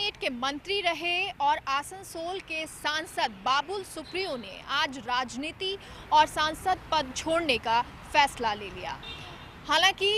Cabinet के मंत्री रहे और आसनसोल के सांसद बाबुल सुप्रियो ने आज राजनीति और सांसद पद छोड़ने का फैसला ले लिया। हालांकि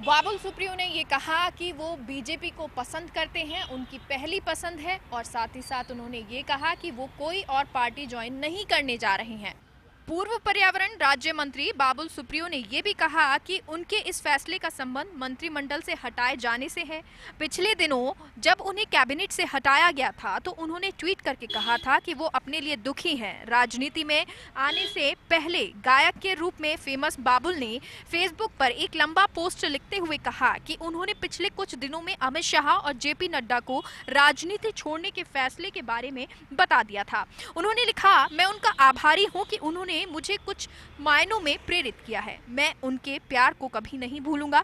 बाबुल सुप्रियो ने ये कहा कि वो बीजेपी को पसंद करते हैं, उनकी पहली पसंद है, और साथ ही साथ उन्होंने ये कहा कि वो कोई और पार्टी ज्वाइन नहीं करने जा रहे हैं। पूर्व पर्यावरण राज्य मंत्री बाबुल सुप्रियो ने यह भी कहा कि उनके इस फैसले का संबंध मंत्रिमंडल से हटाए जाने से है। पिछले दिनों जब उन्हें कैबिनेट से हटाया गया था तो उन्होंने ट्वीट करके कहा था कि वो अपने लिए दुखी हैं। राजनीति में आने से पहले गायक के रूप में फेमस बाबुल ने फेसबुक पर एक लंबा पोस्ट लिखते हुए कहा कि उन्होंने पिछले कुछ दिनों में अमित शाह और जेपी नड्डा को राजनीति छोड़ने के फैसले के बारे में बता दिया था। उन्होंने लिखा, मैं उनका आभारी हूँ कि उन्होंने मुझे कुछ मायनों में प्रेरित किया है। मैं उनके प्यार को कभी नहीं भूलूंगा।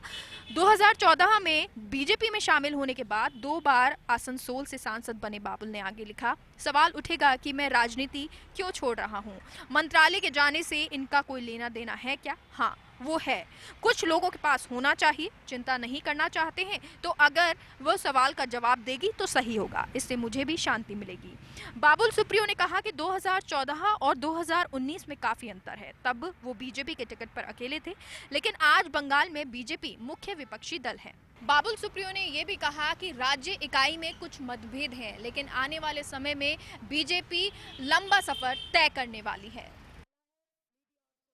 2014 में बीजेपी में शामिल होने के बाद 2 बार आसनसोल से सांसद बने बाबुल ने आगे लिखा, सवाल उठेगा कि मैं राजनीति क्यों छोड़ रहा हूं। मंत्रालय के जाने से इनका कोई लेना देना है क्या? हाँ, वो है। कुछ लोगों के पास होना चाहिए। चिंता नहीं करना चाहते हैं तो अगर वो सवाल का जवाब देगी तो सही होगा, इससे मुझे भी शांति मिलेगी। बाबुल सुप्रियो ने कहा कि 2014 और 2019 में काफी अंतर है। तब वो बीजेपी के टिकट पर अकेले थे, लेकिन आज बंगाल में बीजेपी मुख्य विपक्षी दल है। बाबुल सुप्रियो ने यह भी कहा कि राज्य इकाई में कुछ मतभेद हैं, लेकिन आने वाले समय में बीजेपी लंबा सफर तय करने वाली है।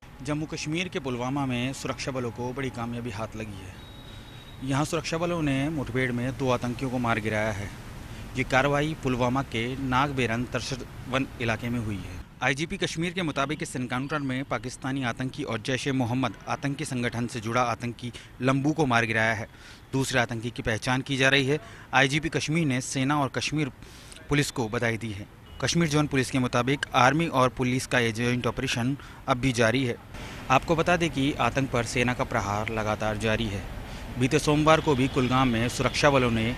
जम्मू कश्मीर के पुलवामा में सुरक्षा बलों को बड़ी कामयाबी हाथ लगी है। यहां सुरक्षा बलों ने मुठभेड़ में 2 आतंकियों को मार गिराया है। ये कार्रवाई पुलवामा के नागबेरन तरसद वन इलाके में हुई है। आईजीपी कश्मीर के मुताबिक इस एनकाउंटर में पाकिस्तानी आतंकी और जैश-ए-मोहम्मद आतंकी संगठन से जुड़ा आतंकी लंबू को मार गिराया है। दूसरे आतंकी की पहचान की जा रही है। आईजीपी कश्मीर ने सेना और कश्मीर पुलिस को बधाई दी है। कश्मीर जोन पुलिस के मुताबिक आर्मी और पुलिस का ये जॉइंट ऑपरेशन अब भी जारी है। आपको बता दें कि आतंक पर सेना का प्रहार लगातार जारी है। बीते सोमवार को भी कुलगाम में सुरक्षा बलों ने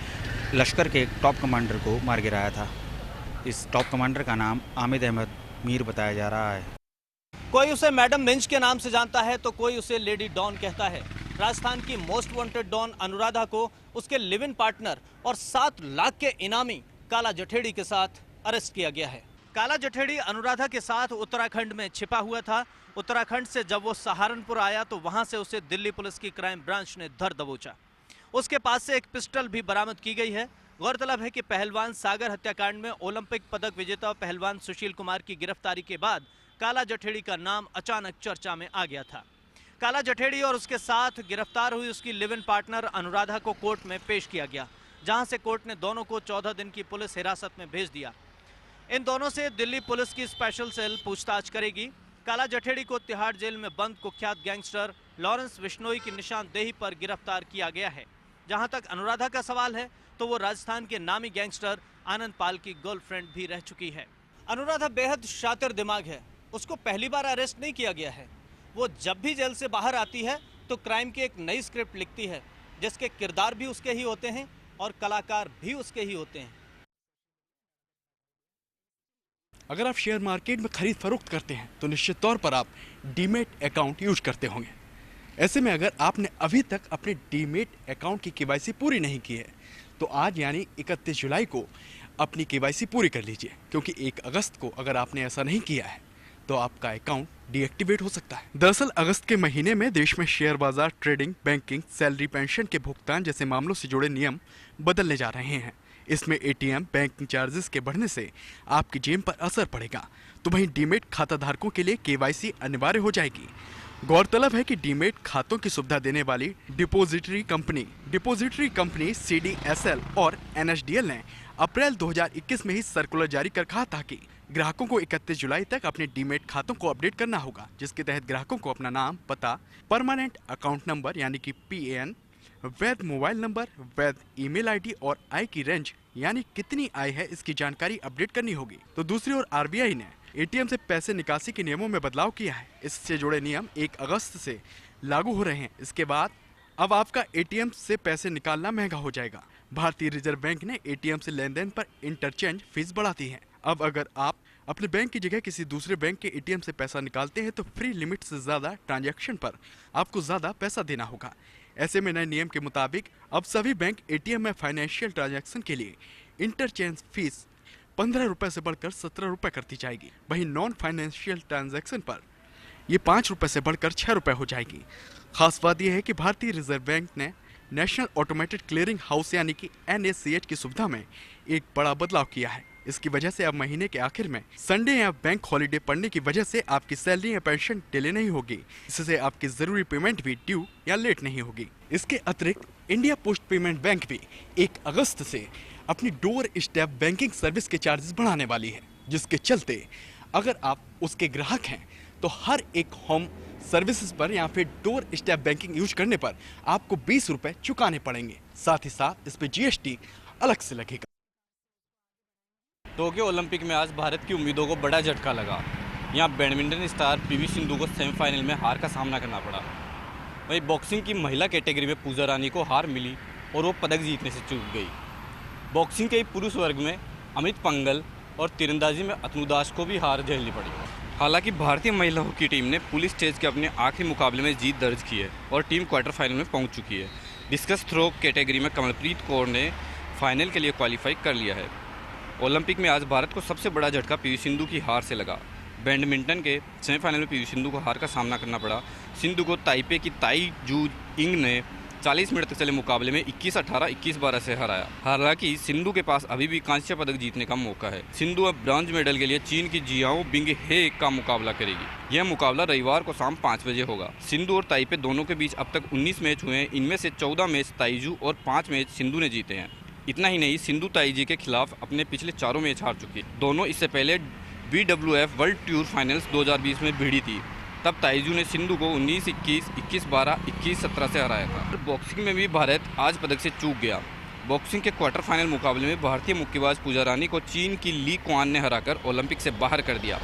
लश्कर के एक टॉप कमांडर को मार गिराया था। इस टॉप कमांडर का नाम आमिद अहमद मीर बताया जा रहा है। कोई उसे मैडम मिंच के नाम से जानता है तो कोई उसे लेडी डॉन कहता है। राजस्थान की मोस्ट वांटेड डॉन अनुराधा को उसके लिव इन पार्टनर और 7 लाख के इनामी काला जठेड़ी के साथ अरेस्ट किया गया है। काला जठेड़ी अनुराधा के साथ उत्तराखंड में छिपा हुआ था। उत्तराखंड से जब वो सहारनपुर आया तो वहां से उसे दिल्ली पुलिस की क्राइम ब्रांच ने धर दबोचा। उसके पास से एक पिस्टल भी बरामद की गई है। गौरतलब है कि पहलवान सागर हत्याकांड में ओलंपिक पदक विजेता पहलवान सुशील कुमार की गिरफ्तारी के बाद काला जठेड़ी का नाम अचानक चर्चा में आ गया था। काला जठेड़ी और उसके साथ गिरफ्तार हुई उसकी लिव इन पार्टनर अनुराधा को कोर्ट में पेश किया गया, जहां से कोर्ट ने दोनों को 14 दिन की पुलिस हिरासत में भेज दिया। इन दोनों से दिल्ली पुलिस की स्पेशल सेल पूछताछ करेगी। काला जठेड़ी को तिहाड़ जेल में बंद कुख्यात गैंगस्टर लॉरेंस बिश्नोई की निशानदेही पर गिरफ्तार किया गया है। जहां तक अनुराधा का सवाल है तो वो राजस्थान के नामी गैंगस्टर आनंद पाल की गर्लफ्रेंड भी रह चुकी है। अनुराधा बेहद शातिर दिमाग है। उसको पहली बार अरेस्ट नहीं किया गया है। वो जब भी जेल से बाहर आती है तो क्राइम की एक नई स्क्रिप्ट लिखती है, जिसके किरदार भी उसके ही होते हैं और कलाकार भी उसके ही होते हैं। अगर आप शेयर मार्केट में खरीद फरोख्त करते हैं तो निश्चित तौर पर आप डीमेट अकाउंट यूज करते होंगे। ऐसे में अगर आपने अभी तक अपने डीमेट अकाउंट की केवाईसी पूरी नहीं की है तो आज यानी 31 जुलाई को अपनी केवाईसी पूरी कर लीजिए, क्योंकि 1 अगस्त को अगर आपने ऐसा नहीं किया है तो आपका अकाउंट डीएक्टिवेट हो सकता है। दरअसल अगस्त के महीने में देश में शेयर बाजार, ट्रेडिंग, बैंकिंग, सैलरी, पेंशन के भुगतान जैसे मामलों से जुड़े नियम बदलने जा रहे हैं। इसमें एटीएम, बैंकिंग चार्जेस के बढ़ने से आपकी जेब पर असर पड़ेगा, तो वहीं डीमेट खाता धारकों के लिए केवाईसी अनिवार्य हो जाएगी। गौरतलब है कि डीमेट खातों की सुविधा देने वाली डिपोजिटरी कंपनी सीडीएसएल और एनएसडीएल ने अप्रैल 2021 में ही सर्कुलर जारी कर कहा था कि ग्राहकों को 31 जुलाई तक अपने डीमेट खातों को अपडेट करना होगा, जिसके तहत ग्राहकों को अपना नाम, पता, परमानेंट अकाउंट नंबर यानी कि PAN, वैध मोबाइल नंबर, वैध ईमेल आईडी और आय की रेंज यानी कितनी आय है इसकी जानकारी अपडेट करनी होगी। तो दूसरी ओर आरबीआई ने एटीएम से पैसे निकासी के नियमों में बदलाव किया है। इससे जुड़े नियम 1 अगस्त से लागू हो रहे हैं। इसके बाद अब आपका एटीएम से पैसे निकालना महंगा हो जाएगा। भारतीय रिजर्व बैंक ने एटीएम से लेन देन पर इंटरचेंज फीस बढ़ा दी है। अब अगर आप अपने बैंक की जगह किसी दूसरे बैंक के एटीएम से पैसा निकालते हैं तो फ्री लिमिट से ज़्यादा ट्रांजैक्शन पर आपको ज़्यादा पैसा देना होगा। ऐसे में नए नियम के मुताबिक अब सभी बैंक एटीएम में फाइनेंशियल ट्रांजैक्शन के लिए इंटरचेंज फीस 15 रुपए से बढ़कर 17 रुपए कर दी जाएगी। वहीं नॉन फाइनेंशियल ट्रांजैक्शन पर ये 5 रुपए से बढ़कर 6 रुपए हो जाएगी। खास बात यह है कि भारतीय रिजर्व बैंक ने नेशनल ऑटोमेटेड क्लियरिंग हाउस यानी कि NACH की सुविधा में एक बड़ा बदलाव किया है। इसकी वजह से अब महीने के आखिर में संडे या बैंक हॉलिडे पड़ने की वजह से आपकी सैलरी या पेंशन डिले नहीं होगी। इससे आपकी जरूरी पेमेंट भी ड्यू या लेट नहीं होगी। इसके अतिरिक्त इंडिया पोस्ट पेमेंट बैंक भी 1 अगस्त से अपनी डोर स्टेप बैंकिंग सर्विस के चार्जेस बढ़ाने वाली है, जिसके चलते अगर आप उसके ग्राहक हैं तो हर एक होम सर्विसेज पर या फिर डोर स्टेप बैंकिंग यूज करने पर आपको 20 रुपए चुकाने पड़ेंगे। साथ ही साथ इस पे GST अलग से लगेगा। टोक्यो ओलंपिक में आज भारत की उम्मीदों को बड़ा झटका लगा। यहाँ बैडमिंटन स्टार PV सिंधु को सेमीफाइनल में हार का सामना करना पड़ा। वहीं बॉक्सिंग की महिला कैटेगरी में पूजा रानी को हार मिली और वो पदक जीतने से चूक गई। बॉक्सिंग के पुरुष वर्ग में अमित पंघल और तीरंदाजी में अतनु दास को भी हार झेलनी पड़ी। हालांकि भारतीय महिला हॉकी टीम ने पुल स्टेज के अपने आखिरी मुकाबले में जीत दर्ज की है और टीम क्वार्टर फाइनल में पहुंच चुकी है। डिस्कस थ्रो कैटेगरी में कमलप्रीत कौर ने फाइनल के लिए क्वालिफाई कर लिया है। ओलंपिक में आज भारत को सबसे बड़ा झटका PV सिंधु की हार से लगा। बैडमिंटन के सेमीफाइनल में PV सिंधु को हार का सामना करना पड़ा। सिंधु को ताइपे की ताई जू इंग ने 40 मिनट तक चले मुकाबले में 21-18, 21-12 से हराया। हालांकि सिंधु के पास अभी भी कांस्य पदक जीतने का मौका है। सिंधु अब ब्रॉन्ज मेडल के लिए चीन की जियाओ बिंग हे का मुकाबला करेगी। यह मुकाबला रविवार को शाम 5 बजे होगा। सिंधु और ताइपे दोनों के बीच अब तक 19 मैच हुए हैं। इनमें से 14 मैच ताइजू और 5 मैच सिंधु ने जीते हैं। इतना ही नहीं, सिंधु ताइजी के खिलाफ अपने पिछले 4 मैच हार चुकी है। दोनों इससे पहले BWF वर्ल्ड टूर फाइनल्स 2020 में भिड़ी थी। तब ताइजू ने सिंधु को 19-21, 21-12, 21-17 से हराया था। बॉक्सिंग में भी भारत आज पदक से चूक गया। बॉक्सिंग के क्वार्टर फाइनल मुकाबले में भारतीय मुक्केबाज पूजा रानी को चीन की ली क्वान ने हराकर ओलंपिक से बाहर कर दिया।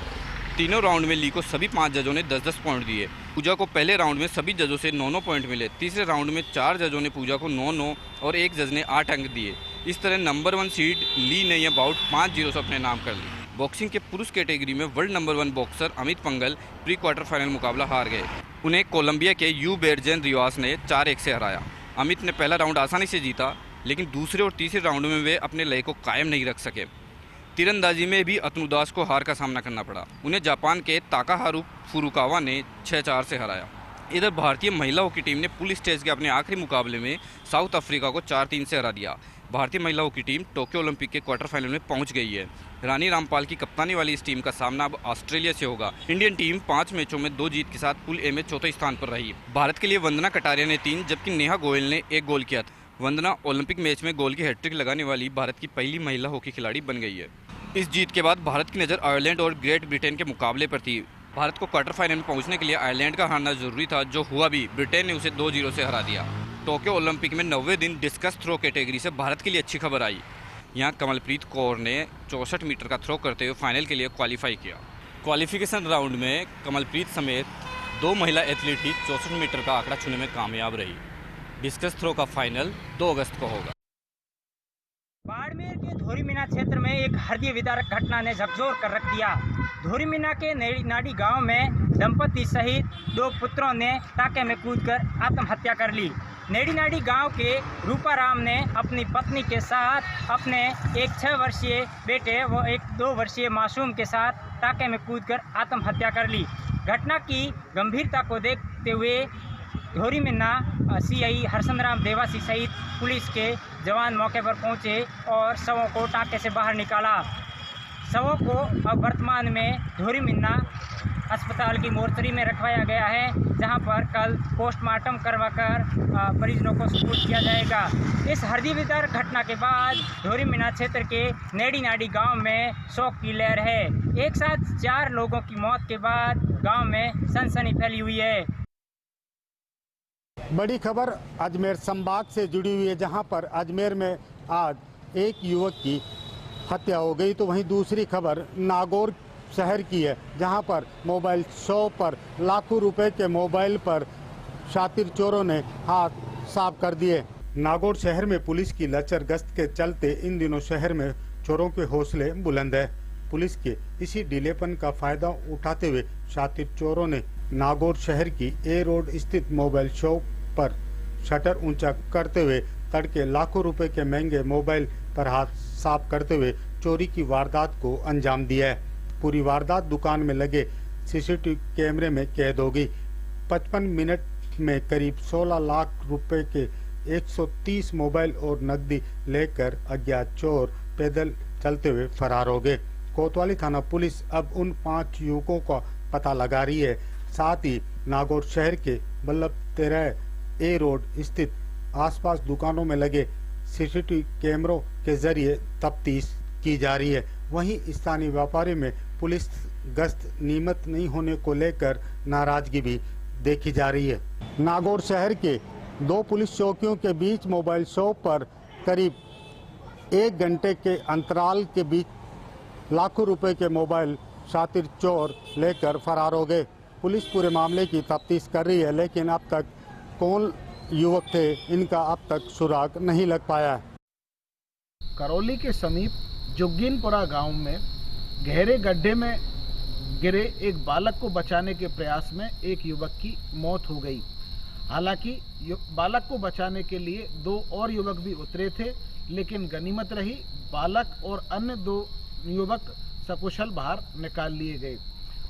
तीनों राउंड में ली को सभी 5 जजों ने 10-10 पॉइंट दिए। पूजा को पहले राउंड में सभी जजों से 9-9 पॉइंट मिले। तीसरे राउंड में 4 जजों ने पूजा को 9-9 और 1 जज ने 8 अंक दिए। इस तरह नंबर 1 सीड ली ने यह बाउट 5-0 से अपने नाम कर ली। बॉक्सिंग के पुरुष कैटेगरी में world number 1 boxer Amit Panghal pre quarter final मुकाबला हार गए। उन्हें कोलंबिया के यू बेरजेन रिवास ने 4-1 से हराया। अमित ने पहला राउंड आसानी से जीता, लेकिन दूसरे और तीसरे राउंड में वे अपने लय को कायम नहीं रख सके। तीरंदाजी में भी अतनु दास को हार का सामना करना पड़ा। उन्हें जापान के ताकाहारू फुरुकावा ने 6-4 से हराया। इधर भारतीय महिला हॉकी टीम ने पुल स्टेज के अपने आखिरी मुकाबले में साउथ अफ्रीका को 4-3 से हरा दिया। भारतीय महिला हॉकी टीम टोक्यो ओलंपिक के क्वार्टर फाइनल में पहुंच गई है। रानी रामपाल की कप्तानी वाली इस टीम का सामना अब ऑस्ट्रेलिया से होगा। इंडियन टीम 5 मैचों में 2 जीत के साथ पुल ए में चौथे स्थान पर रही। भारत के लिए वंदना कटारिया ने 3 जबकि नेहा गोयल ने 1 गोल किया था। वंदना ओलंपिक मैच में गोल की हैट्रिक लगाने वाली भारत की पहली महिला हॉकी खिलाड़ी बन गई है। इस जीत के बाद भारत की नज़र आयरलैंड और ग्रेट ब्रिटेन के मुकाबले पर थी। भारत को क्वार्टर फाइनल में पहुंचने के लिए आयरलैंड का हारना जरूरी था, जो हुआ भी। ब्रिटेन ने उसे 2-0 से हरा दिया। टोक्यो ओलंपिक में 90वें दिन डिस्कस थ्रो कैटेगरी से भारत के लिए अच्छी खबर आई। यहाँ कमलप्रीत कौर ने 64 मीटर का थ्रो करते हुए फाइनल के लिए क्वालिफाई किया। क्वालिफिकेशन राउंड में कमलप्रीत समेत 2 महिला एथलीट ही 64 मीटर का आंकड़ा छूने में कामयाब रही। डिस्कस थ्रो का फाइनल 2 अगस्त को होगा। बाड़मेर के धोरीमीना क्षेत्र में एक हृदय विदारक घटना ने झकझोर कर रख दिया। धोरीमीना के नाड़ी गांव में दंपति सहित 2 पुत्रों ने टाके में कूदकर आत्महत्या कर ली। नेड़ी गांव के रूपाराम ने अपनी पत्नी के साथ अपने एक 6 वर्षीय बेटे व एक 2 वर्षीय मासूम के साथ टाके में कूदकर आत्महत्या कर ली। घटना की गंभीरता को देखते हुए धोरीमीना CI हरसंदराम देवासी सहित पुलिस के जवान मौके पर पहुंचे और शवों को टाके से बाहर निकाला। शवों को अब वर्तमान में धोरीमीना अस्पताल की मोर्चरी में रखवाया गया है, जहां पर कल पोस्टमार्टम करवाकर परिजनों को सुपुर्द किया जाएगा। इस हृदय विदारक घटना के बाद धोरीमीना क्षेत्र के नेड़ी गांव में शोक की लहर है। एक साथ 4 लोगों की मौत के बाद गांव में सनसनी फैली हुई है। बड़ी खबर अजमेर संभाग से जुड़ी हुई है, जहां पर अजमेर में आज एक युवक की हत्या हो गई, तो वहीं दूसरी खबर नागौर शहर की है, जहां पर मोबाइल शॉप पर लाखों रुपए के मोबाइल पर शातिर चोरों ने हाथ साफ कर दिए। नागौर शहर में पुलिस की लचर गश्त के चलते इन दिनों शहर में चोरों के हौसले बुलंद है। पुलिस के इसी ढीलेपन का फायदा उठाते हुए शातिर चोरों ने नागौर शहर की ए रोड स्थित मोबाइल शॉप पर शटर ऊंचा करते हुए तड़के लाखों रुपए के महंगे मोबाइल पर हाथ साफ करते हुए चोरी की वारदात को अंजाम दिया है। पूरी वारदात दुकान में लगे सीसीटीवी कैमरे में कैद हो गई। 55 मिनट में करीब 16 लाख रुपए के 130 मोबाइल और नकदी लेकर अज्ञात चोर पैदल चलते हुए फरार हो गए। कोतवाली थाना पुलिस अब उन 5 युवकों का पता लगा रही है। साथ ही नागौर शहर के बल्लभ तेरह ए रोड स्थित आसपास दुकानों में लगे सीसीटीवी कैमरों के जरिए तफ्तीश की जा रही है। वहीं स्थानीय व्यापारी में पुलिस गश्त नियमित नहीं होने को लेकर नाराजगी भी देखी जा रही है। नागौर शहर के 2 पुलिस चौकियों के बीच मोबाइल शॉप पर करीब 1 घंटे के अंतराल के बीच लाखों रुपए के मोबाइल शातिर चोर लेकर फरार हो गए। पुलिस पूरे मामले की तफ्तीश कर रही है, लेकिन अब तक कौन युवक थे इनका अब तक सुराग नहीं लग पाया। करौली के समीप जुग्गीनपुरा गांव में गहरे गड्ढे में गिरे एक बालक को बचाने के प्रयास में एक युवक की मौत हो गई। हालांकि बालक को बचाने के लिए 2 और युवक भी उतरे थे, लेकिन गनीमत रही बालक और अन्य 2 युवक सकुशल बाहर निकाल लिए गए।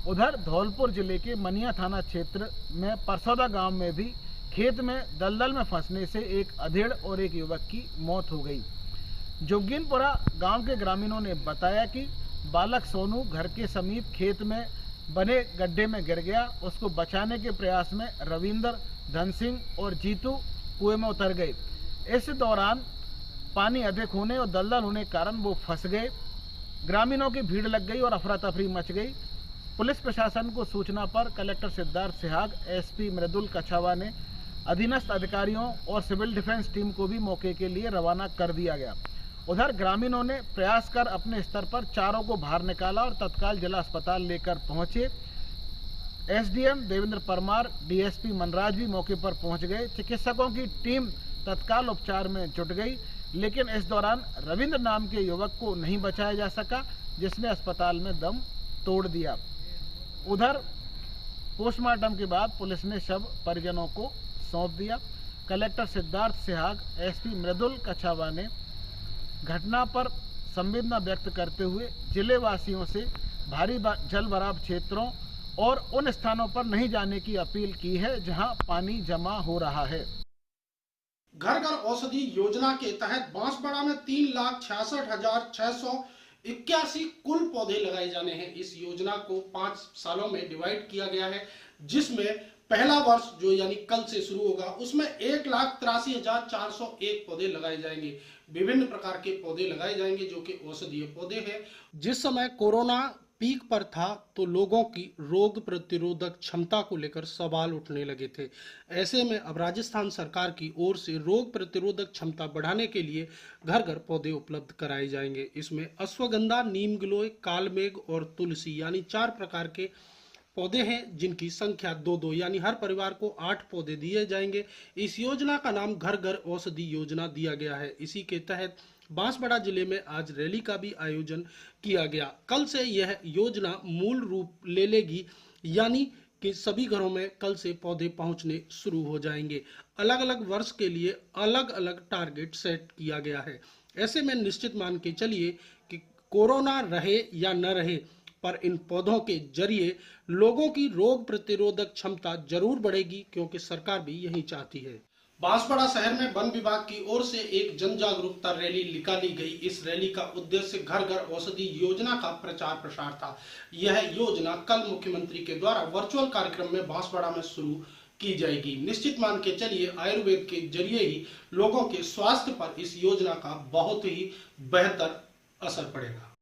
उधर धौलपुर जिले के मनिया थाना क्षेत्र में परसौदा गांव में भी खेत में दलदल में फंसने से एक अधेड़ और एक युवक की मौत हो गई। जोगिनपुरा गांव के ग्रामीणों ने बताया कि बालक सोनू घर के समीप खेत में बने गड्ढे में गिर गया। उसको बचाने के प्रयास में रविंदर, धन सिंह और जीतू कुएं में उतर गए। इस दौरान पानी अधिक होने और दलदल होने के कारण वो फंस गए। ग्रामीणों की भीड़ लग गई और अफरा तफरी मच गई। पुलिस प्रशासन को सूचना पर कलेक्टर सिद्धार्थ सिहाग, एसपी मृदुल कछावा ने अधीनस्थ अधिकारियों और सिविल डिफेंस टीम को भी मौके के लिए रवाना कर दिया गया। उधर ग्रामीणों ने प्रयास कर अपने स्तर पर चारों को बाहर निकाला और तत्काल जिला अस्पताल लेकर पहुंचे। एसडीएम देवेंद्र परमार, डीएसपी मनराज भी मौके पर पहुंच गए। चिकित्सकों की टीम तत्काल उपचार में जुट गई, लेकिन इस दौरान रविंद्र नाम के युवक को नहीं बचाया जा सका, जिसने अस्पताल में दम तोड़ दिया। उधर पोस्टमार्टम के बाद पुलिस ने शव परिजनों को सौंप दिया। कलेक्टर सिद्धार्थ सिहाग, एसपी मृदुल कछावा ने घटना पर संवेदना व्यक्त करते हुए जिले वासियों से भारी जल भराव क्षेत्रों और उन स्थानों पर नहीं जाने की अपील की है जहां पानी जमा हो रहा है। घर घर औषधि योजना के तहत बांसवाड़ा में 3,66,681 कुल पौधे लगाए जाने हैं। इस योजना को 5 सालों में डिवाइड किया गया है, जिसमें पहला वर्ष जो यानी कल से शुरू होगा उसमें 1,83,401 पौधे लगाए जाएंगे। विभिन्न प्रकार के पौधे लगाए जाएंगे जो कि औषधीय पौधे हैं। जिस समय कोरोना पीक पर था तो लोगों की रोग प्रतिरोधक क्षमता को लेकर सवाल उठने लगे थे। ऐसे में अब राजस्थान सरकार की ओर से रोग प्रतिरोधक क्षमता बढ़ाने के लिए घर घर पौधे उपलब्ध कराए जाएंगे। इसमें अश्वगंधा, नीम गिलोय, कालमेघ और तुलसी यानी 4 प्रकार के पौधे हैं, जिनकी संख्या 2-2 यानी हर परिवार को 8 पौधे दिए जाएंगे। इस योजना का नाम घर घर औषधि योजना दिया गया है। इसी के तहत बांसवाड़ा जिले में आज रैली का भी आयोजन किया गया। कल से यह योजना मूल रूप ले लेगी, यानी कि सभी घरों में कल से पौधे पहुंचने शुरू हो जाएंगे। अलग अलग वर्ष के लिए अलग अलग टारगेट सेट किया गया है। ऐसे में निश्चित मान के चलिए कि कोरोना रहे या न रहे, पर इन पौधों के जरिए लोगों की रोग प्रतिरोधक क्षमता जरूर बढ़ेगी, क्योंकि सरकार भी यही चाहती है। बांसवाड़ा शहर में वन विभाग की ओर से एक जन जागरूकता रैली निकाली गई। इस रैली का उद्देश्य घर घर औषधि योजना का प्रचार प्रसार था। यह योजना कल मुख्यमंत्री के द्वारा वर्चुअल कार्यक्रम में बांसवाड़ा में शुरू की जाएगी। निश्चित मान के चलिए आयुर्वेद के जरिए ही लोगों के स्वास्थ्य पर इस योजना का बहुत ही बेहतर असर पड़ेगा।